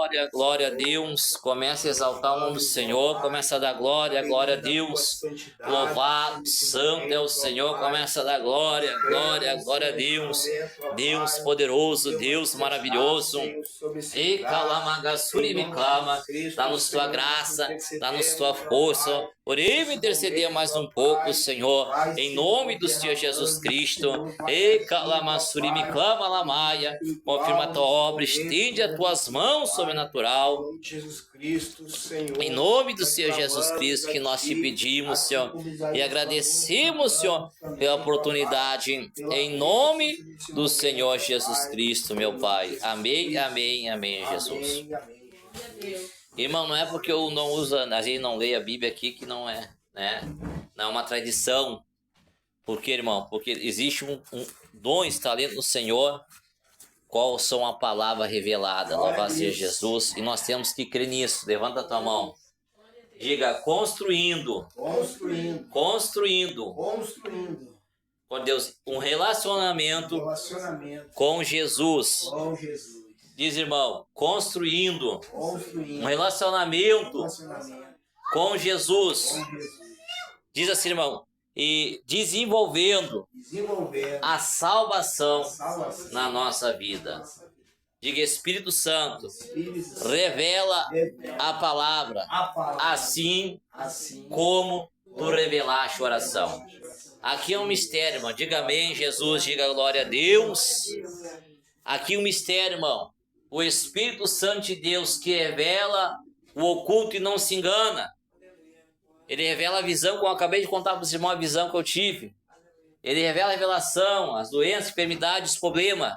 glória, glória a Deus. Começa a exaltar o nome do Senhor, começa a dar glória, glória a Deus. Louvado, santo é o Senhor, começa a dar glória, glória, glória a Deus. Deus poderoso, Deus maravilhoso. E calamagasuri me clama, dá-nos tua graça, dá-nos tua força. Orei me interceder mais um pouco, Senhor, em nome do Senhor Jesus Cristo. E calamassuri me clama, lamaia, confirma a tua obra, estende as tuas mãos sobrenatural. Em nome do Senhor Jesus Cristo que nós te pedimos, Senhor, e agradecemos, Senhor, pela oportunidade, em nome do Senhor Jesus Cristo, meu Pai. Amém, amém, amém, Jesus. Irmão, não é porque eu não uso, a gente não leia a Bíblia aqui que não é, né? Não é uma tradição. Por quê, irmão? Porque existe um dom, talento no Senhor, qual são a palavra revelada, louvado seja Jesus, e nós temos que crer nisso. Levanta a tua mão. Diga, construindo. Com Deus, um relacionamento com Jesus. Diz, irmão, construindo um relacionamento com Jesus. Diz assim, irmão, e desenvolvendo a salvação na nossa vida. Diga, Espírito Santo, revela a palavra, assim como tu revelaste a oração. Aqui é um mistério, irmão. Diga amém, Jesus, diga glória a Deus. Aqui é um mistério, irmão. O Espírito Santo de Deus que revela o oculto e não se engana. Ele revela a visão, como eu acabei de contar para os irmãos, a visão que eu tive. Ele revela a revelação, as doenças, enfermidades, os problemas.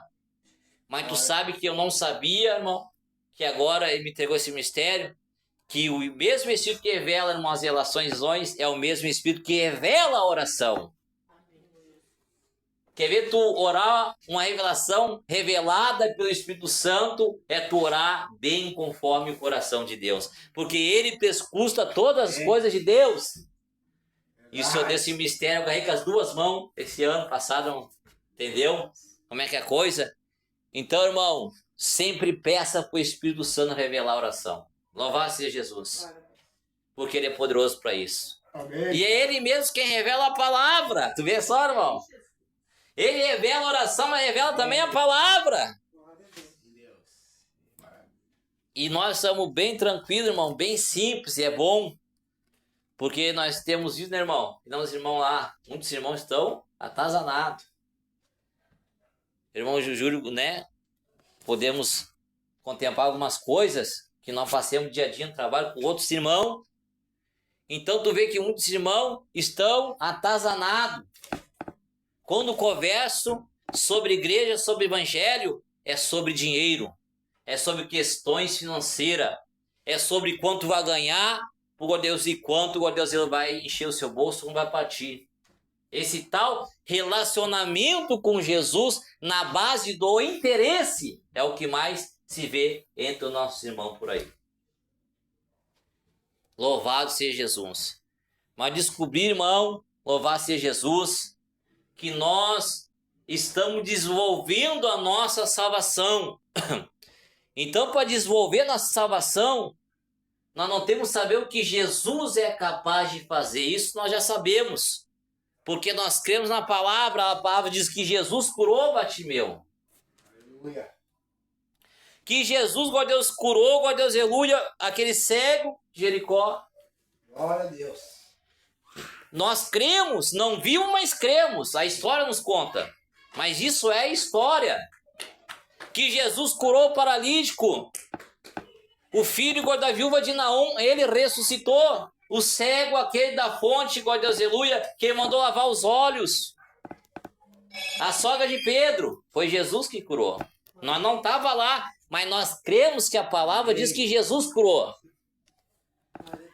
Mas tu sabe que eu não sabia, irmão, que agora ele me entregou esse mistério, que o mesmo Espírito que revela, irmão, as relações é o mesmo Espírito que revela a oração. Quer ver tu orar uma revelação revelada pelo Espírito Santo? É tu orar bem conforme o coração de Deus. Porque Ele prescusta todas as coisas de Deus. E o Senhor desse mistério, eu agarrei com as duas mãos esse ano passado, entendeu? Como é que é a coisa? Então, irmão, sempre peça para o Espírito Santo revelar a oração. Louvado seja Jesus. Porque Ele é poderoso para isso. Amém. E é Ele mesmo quem revela a palavra. Tu vê só, irmão? Ele revela a oração, mas revela também a palavra. E nós estamos bem tranquilos, irmão, bem simples, e é bom. Porque nós temos isso, né, irmão? E os irmãos lá, muitos irmãos estão atazanados. Irmão Júlio, né? Podemos contemplar algumas coisas que nós passamos dia a dia no trabalho com outros irmãos. Então tu vê que muitos irmãos estão atazanados. Quando converso sobre igreja, sobre evangelho, é sobre dinheiro, é sobre questões financeiras, é sobre quanto vai ganhar, por Deus, e quanto Deus ele vai encher o seu bolso, como vai partir. Esse tal relacionamento com Jesus na base do interesse é o que mais se vê entre os nossos irmãos por aí. Louvado seja Jesus. Mas descobrir, irmão, louvado seja Jesus, que nós estamos desenvolvendo a nossa salvação. Então, para desenvolver nossa salvação, nós não temos que saber o que Jesus é capaz de fazer. Isso nós já sabemos. Porque nós cremos na palavra, a palavra diz que Jesus curou Bartimeu. Aleluia. Que Jesus, glória a Deus, curou, glória a Deus, aleluia, aquele cego de Jericó. Glória a Deus. Nós cremos, não vimos, mas cremos. A história nos conta. Mas isso é história. Que Jesus curou o paralítico. O filho da viúva de Naum, ele ressuscitou. O cego, aquele da fonte, glória a Deus, aleluia, que ele mandou lavar os olhos. A sogra de Pedro, foi Jesus que curou. Nós não estávamos lá, mas nós cremos que a palavra diz que Jesus curou.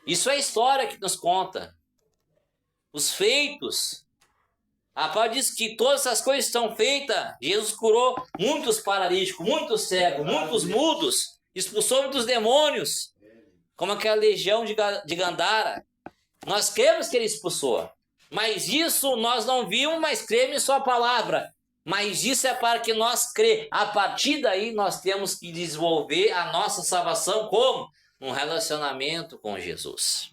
Isso é história que nos conta. Os feitos. A palavra diz que todas essas coisas estão feitas. Jesus curou muitos paralíticos, muitos cegos, muitos mudos. Expulsou muitos demônios. Como aquela legião de Gandara. Nós cremos que ele expulsou. Mas isso nós não vimos, mas cremos em sua palavra. Mas isso é para que nós crê. A partir daí nós temos que desenvolver a nossa salvação como? Um relacionamento com Jesus.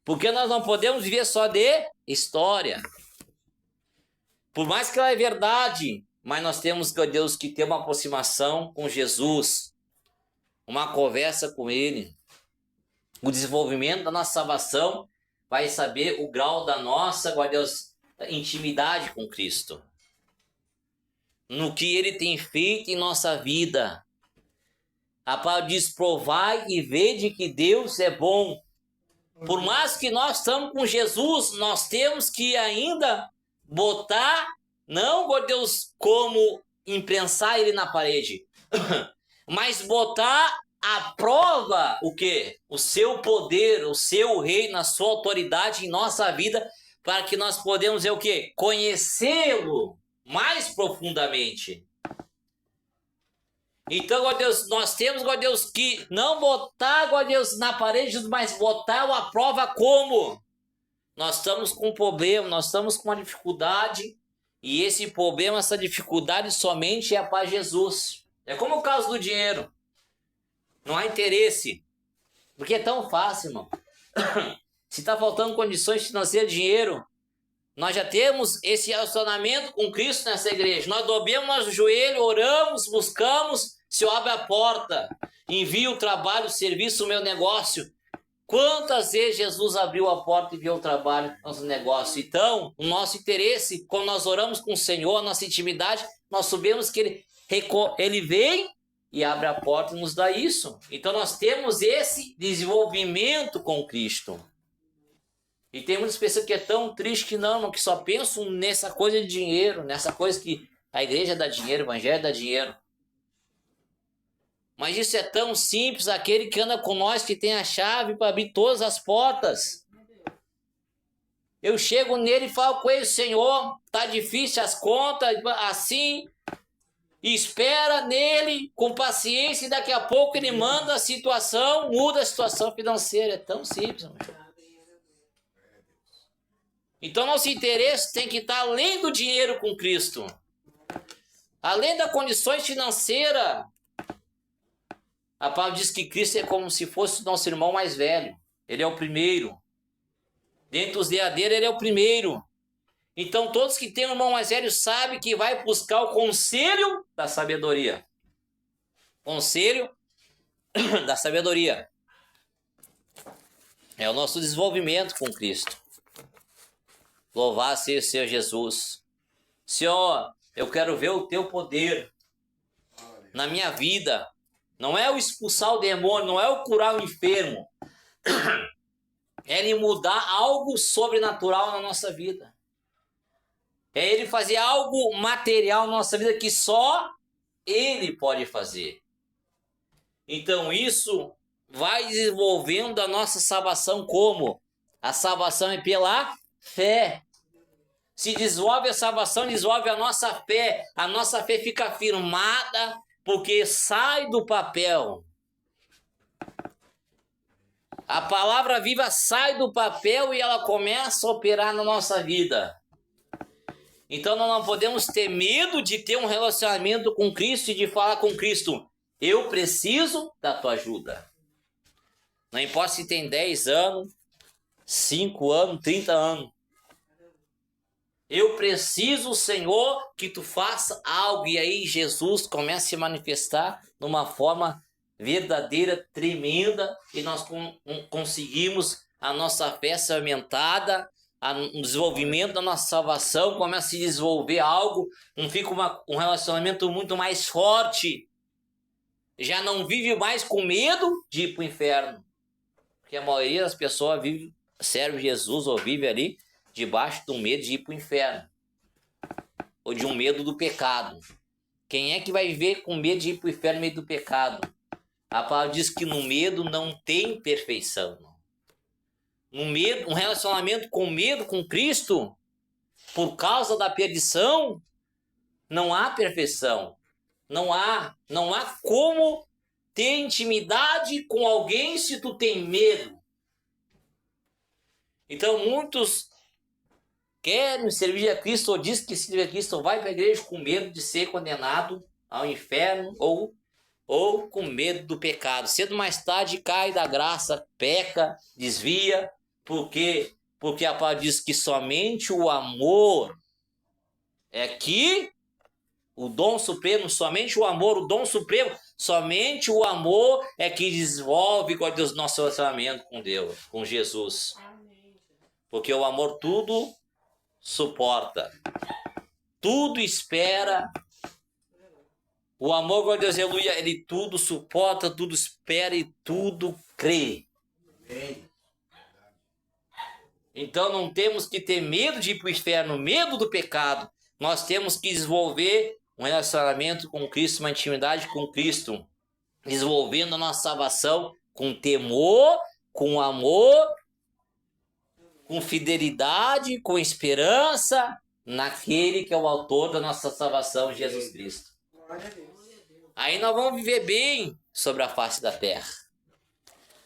Porque nós não podemos viver só de história. Por mais que ela é verdade, mas nós temos, Deus, que ter uma aproximação com Jesus. Uma conversa com Ele. O desenvolvimento da nossa salvação vai saber o grau da nossa, Deus, intimidade com Cristo. No que Ele tem feito em nossa vida. A palavra diz, provai e vede que Deus é bom. Por mais que nós estamos com Jesus, nós temos que ainda botar, não, Deus, como imprensar Ele na parede, mas botar à prova o quê? O seu poder, o seu reino, a sua autoridade em nossa vida, para que nós podemos o quê? Conhecê-lo mais profundamente. Então, ó Deus, nós temos, ó Deus, que não botar, ó Deus, na parede, mas botar à prova como? Nós estamos com um problema, nós estamos com uma dificuldade, e esse problema, essa dificuldade somente é para Jesus. É como o caso do dinheiro. Não há interesse. Porque é tão fácil, irmão. Se está faltando condições financeiras, dinheiro, nós já temos esse relacionamento com Cristo nessa igreja. Nós dobramos nosso joelho, oramos, buscamos, se abre a porta, envia o trabalho, o serviço, o meu negócio. Quantas vezes Jesus abriu a porta e viu o trabalho, nosso negócio? Então, o nosso interesse, quando nós oramos com o Senhor, a nossa intimidade, nós sabemos que Ele vem e abre a porta e nos dá isso. Então, nós temos esse desenvolvimento com Cristo. E tem muitas pessoas que é tão triste que só pensam nessa coisa de dinheiro, nessa coisa que a igreja dá dinheiro, o evangelho dá dinheiro. Mas isso é tão simples, aquele que anda com nós, que tem a chave para abrir todas as portas. Eu chego nele e falo com ele, Senhor, tá difícil as contas, assim, e espera nele com paciência, e daqui a pouco ele manda a situação, muda a situação financeira. É tão simples, meu irmão. Então, nosso interesse tem que estar além do dinheiro com Cristo. Além das condições financeiras. A palavra diz que Cristo é como se fosse o nosso irmão mais velho. Ele é o primeiro. Dentre os deadeiros, ele é o primeiro. Então, todos que têm um irmão mais velho sabem que vai buscar o conselho da sabedoria. Conselho da sabedoria. É o nosso desenvolvimento com Cristo. Louvado seja o Senhor Jesus. Senhor, eu quero ver o teu poder na minha vida. Não é o expulsar o demônio, não é o curar o enfermo. É ele mudar algo sobrenatural na nossa vida. É ele fazer algo material na nossa vida que só ele pode fazer. Então isso vai desenvolvendo a nossa salvação como? A salvação é pela fé. Se desenvolve a salvação, desenvolve a nossa fé. A nossa fé fica firmada porque sai do papel. A palavra viva sai do papel e ela começa a operar na nossa vida. Então nós não podemos ter medo de ter um relacionamento com Cristo e de falar com Cristo, eu preciso da tua ajuda. Não importa se tem 10 anos, 5 anos, 30 anos. Eu preciso, Senhor, que tu faça algo. E aí Jesus começa a se manifestar numa forma verdadeira, tremenda. E nós conseguimos a nossa fé ser aumentada. O desenvolvimento da nossa salvação começa a se desenvolver algo. Não fica um relacionamento muito mais forte. Já não vive mais com medo de ir para o inferno. Porque a maioria das pessoas serve Jesus ou vive ali debaixo do medo de ir para o inferno. Ou de um medo do pecado. Quem é que vai viver com medo de ir para o inferno no meio do pecado? A palavra diz que no medo não tem perfeição. No medo, um relacionamento com medo com Cristo, por causa da perdição, não há perfeição. Não há como ter intimidade com alguém se tu tem medo. Então muitos quer servir a Cristo ou diz que serve a Cristo, vai para a igreja com medo de ser condenado ao inferno ou com medo do pecado. Cedo ou mais tarde cai da graça, peca, desvia, porque a palavra diz que somente o amor é que o dom supremo, somente o amor, o dom supremo, somente o amor é que desenvolve, glória a Deus, nosso relacionamento com Deus, com Jesus. Porque o amor tudo suporta, tudo espera. O amor, glória a Deus, aleluia, ele tudo suporta, tudo espera e tudo crê. Então não temos que ter medo de ir para o inferno, medo do pecado. Nós temos que desenvolver um relacionamento com Cristo, uma intimidade com Cristo, desenvolvendo a nossa salvação com temor, com amor, com fidelidade, com esperança naquele que é o autor da nossa salvação, Jesus Cristo. Aí nós vamos viver bem sobre a face da terra.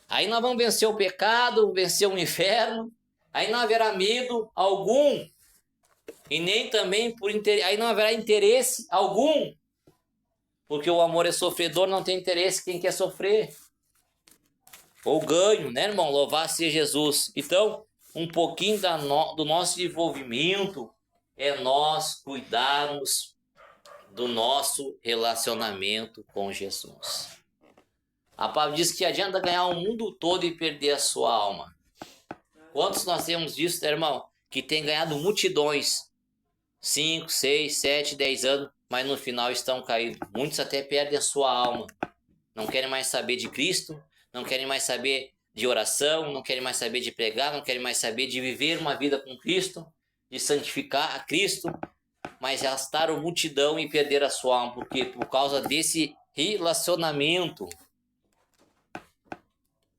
Aí nós vamos vencer o pecado, vencer o inferno. Aí não haverá medo algum. E nem também por interesse. Aí não haverá interesse algum. Porque o amor é sofredor, não tem interesse quem quer sofrer. Ou ganho, né, irmão? Louvado seja Jesus. Então, um pouquinho do nosso desenvolvimento é nós cuidarmos do nosso relacionamento com Jesus. A palavra diz que adianta ganhar o mundo todo e perder a sua alma. Quantos nós temos visto, né, irmão, que tem ganhado multidões, 5, 6, 7, 10 anos, mas no final estão caídos. Muitos até perdem a sua alma. Não querem mais saber de Cristo, não querem mais saber de oração, não querem mais saber de pregar, não querem mais saber de viver uma vida com Cristo, de santificar a Cristo, mas arrastaram multidão e perderam a sua alma. Por quê? Por causa desse relacionamento,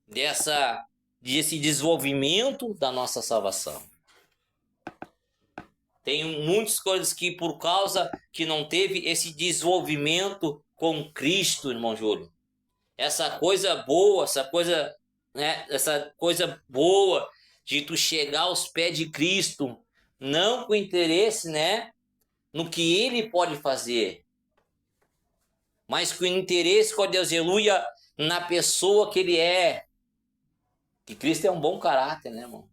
desse desenvolvimento da nossa salvação. Tem muitas coisas que por causa que não teve esse desenvolvimento com Cristo, irmão Júlio. Essa coisa boa, essa coisa boa de tu chegar aos pés de Cristo, não com interesse, né, no que Ele pode fazer, mas com interesse, com Deus, aleluia, na pessoa que Ele é. Que Cristo é um bom caráter, né, irmão?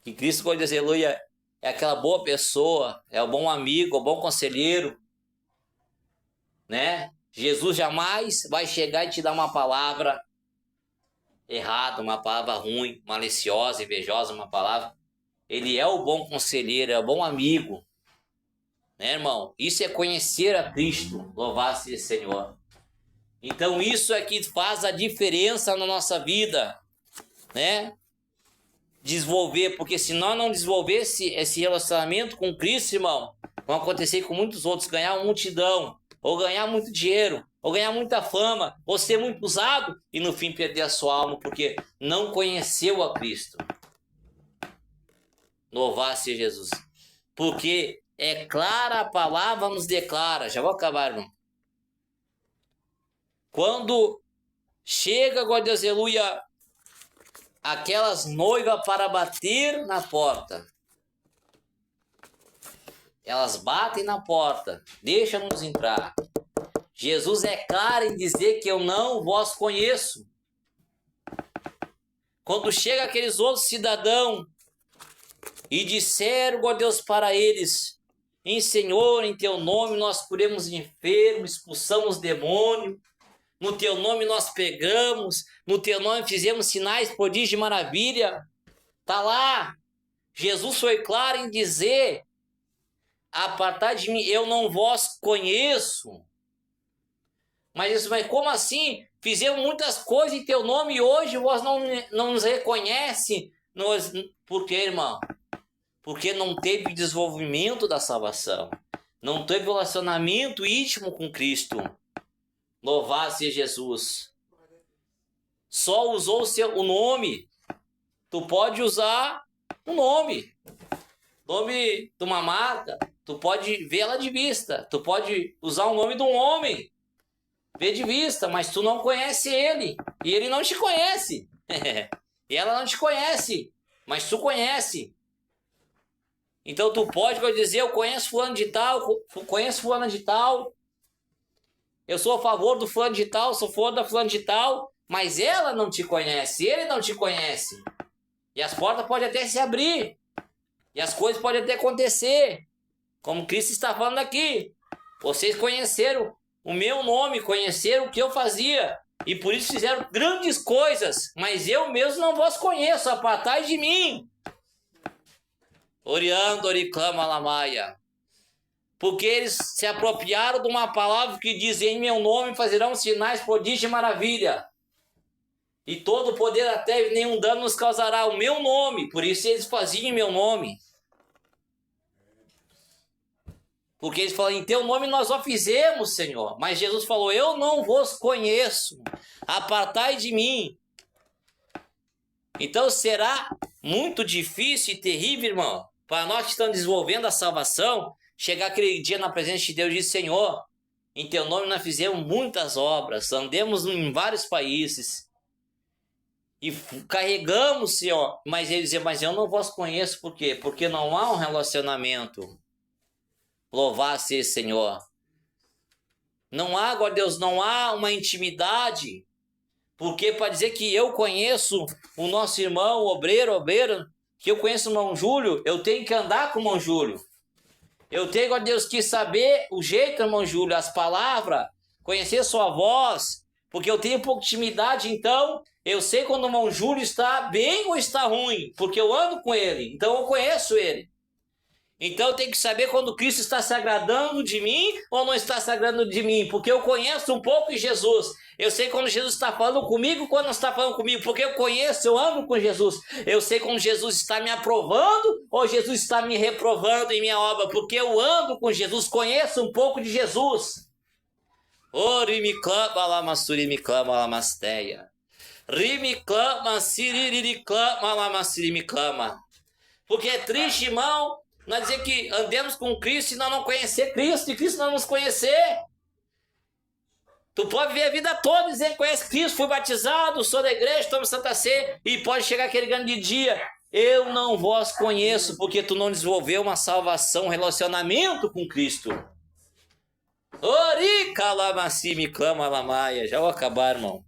Que Cristo, com Deus, aleluia, é aquela boa pessoa, é o bom amigo, o bom conselheiro, né? Jesus jamais vai chegar e te dar uma palavra errada, uma palavra ruim, maliciosa, invejosa, uma palavra. Ele é o bom conselheiro, é o bom amigo, né, irmão? Isso é conhecer a Cristo, louvado seja o Senhor. Então isso é que faz a diferença na nossa vida, né? Desenvolver, porque se nós não desenvolvesse esse relacionamento com Cristo, irmão, vai acontecer com muitos outros, ganhar uma multidão, ou ganhar muito dinheiro, ou ganhar muita fama, ou ser muito usado, e no fim perder a sua alma, porque não conheceu a Cristo. Louvado seja Jesus. Porque é clara a palavra nos declara, já vou acabar, irmão. Quando chega, glória a Deus, aleluia, aquelas noivas para bater na porta. Elas batem na porta, deixa-nos entrar. Jesus é claro em dizer que eu não vos conheço. Quando chega aqueles outros cidadãos e disseram, ó Deus, para eles, em Senhor, em teu nome nós curamos enfermos, expulsamos demônio, no teu nome nós pregamos, no teu nome fizemos sinais, prodígios e maravilha. Está lá. Jesus foi claro em dizer, apartai de mim, eu não vos conheço. Mas como assim? Fizemos muitas coisas em teu nome e hoje vós não nos reconhece. Por quê, irmão? Porque não teve desenvolvimento da salvação. Não teve relacionamento íntimo com Cristo. Louvado seja Jesus. Só usou o nome. Tu pode usar o nome. Nome de uma marca. Tu pode ver ela de vista. Tu pode usar o nome de um homem. Ver de vista, mas tu não conhece ele. E ele não te conhece. E ela não te conhece. Mas tu conhece. Então tu pode dizer, eu conheço fulano de tal, conheço fulano de tal, eu sou a favor do fulano de tal, sou a favor da fulano de tal, mas ela não te conhece, ele não te conhece. E as portas podem até se abrir, e as coisas podem até acontecer, como Cristo está falando aqui. Vocês conheceram o meu nome, conheceram o que eu fazia, e por isso fizeram grandes coisas, mas eu mesmo não vos conheço, apartai de mim. Oriando, oriclama, lamaia. Porque eles se apropriaram de uma palavra que diz, em meu nome fazerão sinais, prodígio e maravilha. E todo poder até nenhum dano nos causará o meu nome, por isso eles faziam em meu nome. Porque eles falam, em teu nome nós o fizemos, Senhor. Mas Jesus falou, eu não vos conheço, apartai de mim. Então será muito difícil e terrível, irmão, para nós que estamos desenvolvendo a salvação, chegar aquele dia na presença de Deus e dizer, Senhor, em teu nome nós fizemos muitas obras, andemos em vários países, e carregamos, Senhor, mas ele dizia, mas eu não vos conheço, por quê? Porque não há um relacionamento. Louvado seja, Senhor. Não há, agora Deus, não há uma intimidade. Porque para dizer que eu conheço o nosso irmão, obreiro, que eu conheço o irmão Júlio, eu tenho que andar com o irmão Júlio. Eu tenho, agora Deus, que saber o jeito, irmão Júlio, as palavras, conhecer sua voz, porque eu tenho um pouco de intimidade, então eu sei quando o irmão Júlio está bem ou está ruim, porque eu ando com ele, então eu conheço ele. Então eu tenho que saber quando Cristo está se agradando de mim ou não está se agradando de mim, porque eu conheço um pouco de Jesus. Eu sei quando Jesus está falando comigo, quando não está falando comigo, porque eu conheço, eu ando com Jesus. Eu sei quando Jesus está me aprovando ou Jesus está me reprovando em minha obra, porque eu ando com Jesus, conheço um pouco de Jesus. Orimiclama lamasturimiclama lamasteia. Rimiclama siririclama lamastirimiclama. Porque é triste, irmão, nós dizer que andemos com Cristo e nós não conhecer Cristo, e Cristo não nos conhecer. Tu pode ver a vida toda e dizer que conhece Cristo, fui batizado, sou da igreja, tomo Santa Ceia, e pode chegar aquele grande dia, eu não vos conheço, porque tu não desenvolveu uma salvação, um relacionamento com Cristo. Ori calamaci me clama lamaia. Já vou acabar, irmão.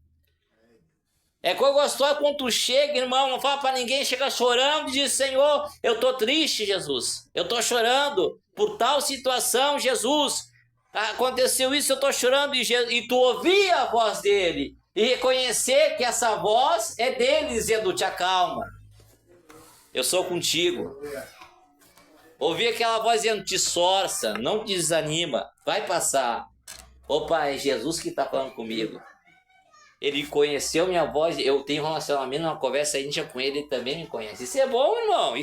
É coisa gostosa quando tu chega, irmão, não fala para ninguém, chega chorando e diz, Senhor, eu tô triste, Jesus. Eu tô chorando por tal situação, Jesus. Aconteceu isso, eu tô chorando, e tu ouvir a voz dele e reconhecer que essa voz é dele dizendo, te acalma. Eu sou contigo. Ouvir aquela voz dizendo, te esforça, não te desanima, vai passar. Opa, é Jesus que está falando comigo. Ele conheceu minha voz, eu tenho um relacionamento, uma conversa íntima com ele, ele também me conhece. Isso é bom, irmão.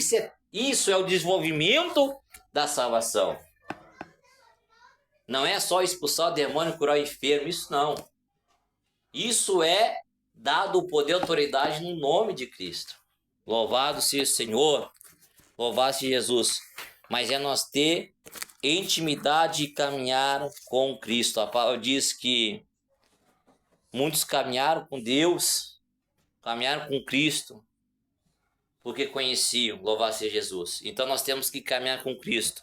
Isso é o desenvolvimento da salvação. Não é só expulsar o demônio, curar o enfermo, isso não. Isso é dado o poder e autoridade no nome de Cristo. Louvado seja o Senhor, louvado seja Jesus. Mas é nós ter intimidade e caminhar com Cristo. A palavra diz que muitos caminharam com Deus, caminharam com Cristo, porque conheciam, louvado seja Jesus. Então nós temos que caminhar com Cristo,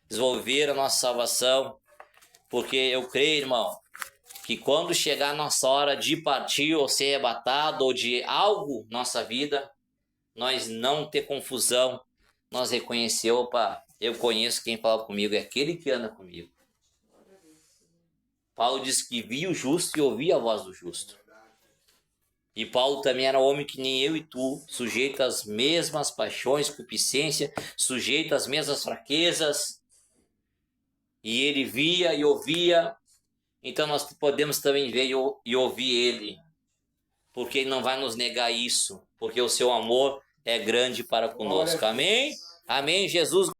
desenvolver a nossa salvação, porque eu creio, irmão, que quando chegar a nossa hora de partir ou ser arrebatado ou de algo na nossa vida, nós não ter confusão, nós reconhecer, opa, eu conheço quem fala comigo, é aquele que anda comigo. Paulo diz que via o justo e ouvia a voz do justo. E Paulo também era homem que nem eu e tu, sujeito às mesmas paixões, concupiscência, sujeito às mesmas fraquezas. E ele via e ouvia. Então nós podemos também ver e ouvir ele. Porque ele não vai nos negar isso. Porque o seu amor é grande para conosco. Amém? Amém, Jesus.